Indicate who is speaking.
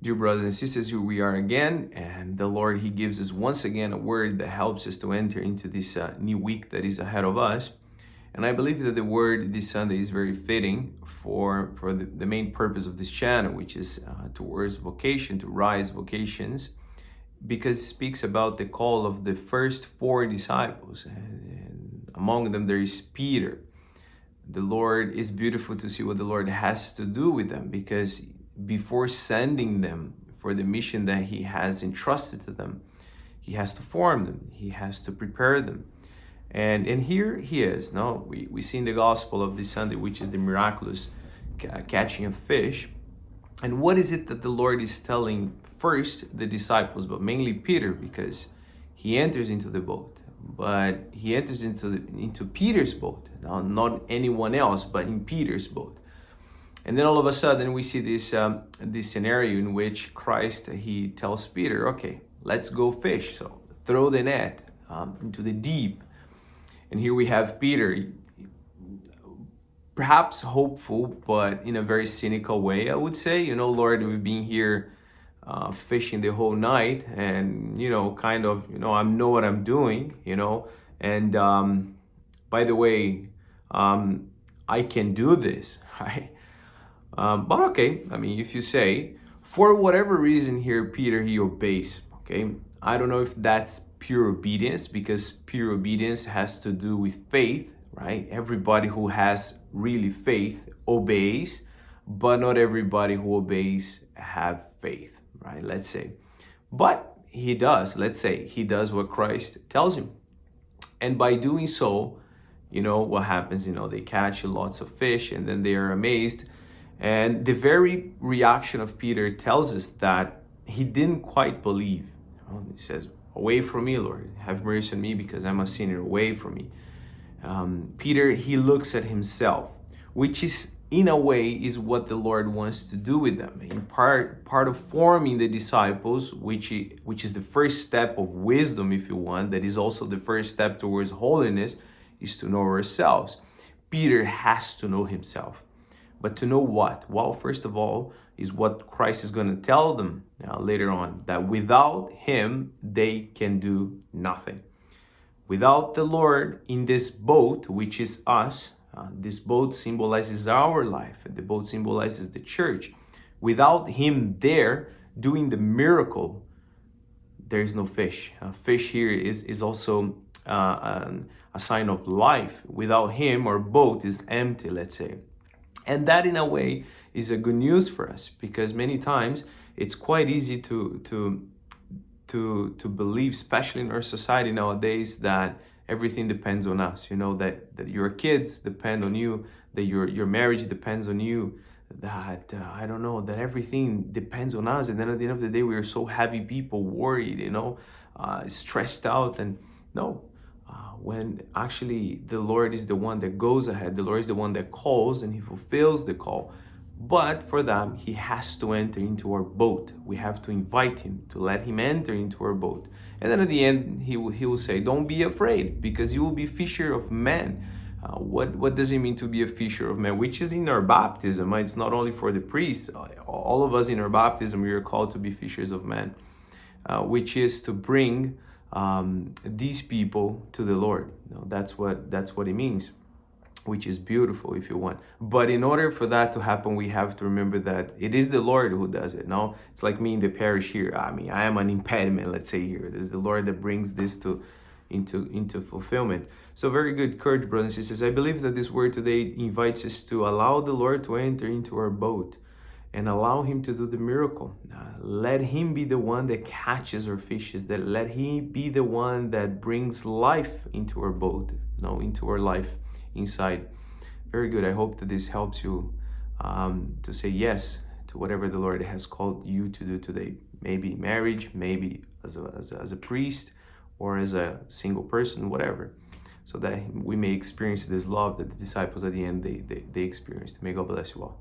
Speaker 1: Dear brothers and sisters, here we are again, and the Lord, He gives us once again a word that helps us to enter into this new week that is ahead of us. And I believe that the word this Sunday is very fitting for the main purpose of this channel, which is towards vocation, to rise vocations, because it speaks about the call of the first four disciples. And among them, there is Peter. The Lord is beautiful to see what the Lord has to do with them, because before sending them for the mission that He has entrusted to them, He has to form them, He has to prepare them. And here He is. No, we see in the gospel of this Sunday, which is the miraculous catching of fish. And what is it that the Lord is telling first the disciples, but mainly Peter, because he enters into the boat, but he enters into Peter's boat, now, not anyone else, but in Peter's boat. And then all of a sudden we see this scenario in which Christ, He tells Peter, okay, let's go fish. So throw the net into the deep. And here we have Peter, perhaps hopeful, but in a very cynical way, I would say. Lord, we've been here fishing the whole night, and, I know what I'm doing, And by the way, I can do this, right? But okay, if you say, for whatever reason here, Peter, he obeys, okay? I don't know if that's pure obedience, because pure obedience has to do with faith, right? Everybody who has really faith obeys, but not everybody who obeys have faith, right? Let's say. But he does, let's say, he does what Christ tells him. And by doing so, what happens? They catch lots of fish, and then they are amazed. And the very reaction of Peter tells us that he didn't quite believe. He says, away from me, Lord, have mercy on me, because I'm a sinner, away from me. Peter, he looks at himself, which is, in a way, is what the Lord wants to do with them. In part of forming the disciples, which is the first step of wisdom, if you want, that is also the first step towards holiness, is to know ourselves. Peter has to know himself. But to know what? Well, first of all, is what Christ is going to tell them later on, that without Him, they can do nothing. Without the Lord in this boat, which is us, this boat symbolizes our life. The boat symbolizes the church. Without Him there doing the miracle, there is no fish. Fish here is also a sign of life. Without Him, our boat is empty, let's say. And that, in a way, is a good news for us, because many times it's quite easy to believe, especially in our society nowadays, that everything depends on us. That your kids depend on you, that your marriage depends on you, that that everything depends on us. And then at the end of the day, we are so heavy people, worried, stressed out. And no. When actually the Lord is the one that goes ahead, the Lord is the one that calls, and He fulfills the call. But for that, He has to enter into our boat. We have to invite Him, to let Him enter into our boat. And then at the end, He will say, don't be afraid, because you will be fisher of men. What does it mean to be a fisher of men? Which is in our baptism. It's not only for the priests. All of us in our baptism, we are called to be fishers of men, which is to bring these people to the Lord. That's what it means, which is beautiful, if you want. But in order for that to happen, we have to remember that it is the Lord who does it. No, it's like me in the parish here. I am an impediment, let's say here. It is the Lord that brings this into fulfillment. So very good courage, brothers and sisters. I believe that this word today invites us to allow the Lord to enter into our boat and allow Him to do the miracle. Let Him be the one that catches our fishes. That let Him be the one that brings life into our boat, into our life inside. Very good. I hope that this helps you to say yes to whatever the Lord has called you to do today. Maybe marriage, maybe as a priest, or as a single person, whatever. So that we may experience this love that the disciples at the end, they experienced. May God bless you all.